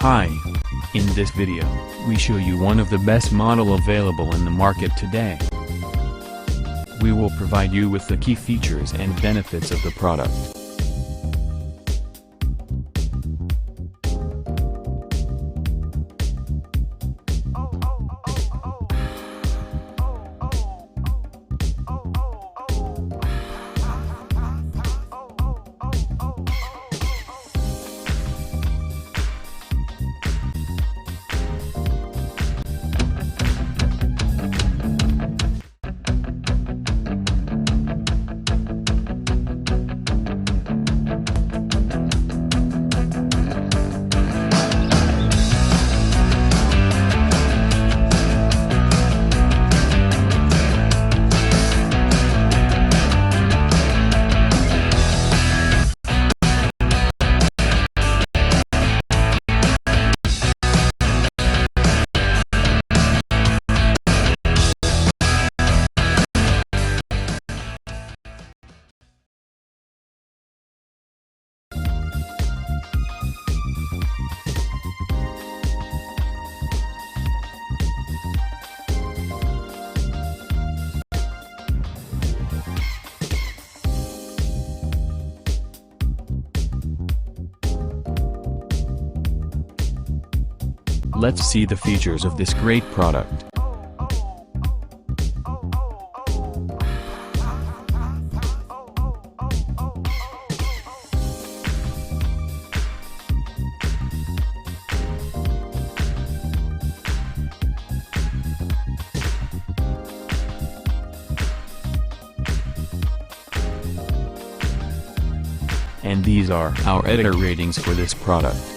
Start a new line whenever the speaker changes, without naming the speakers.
Hi. In this video, we show you one of the best model available in the market today. We will provide you with the key features and benefits of the product. Let's see the features of this great product. And these are our editor ratings for this product.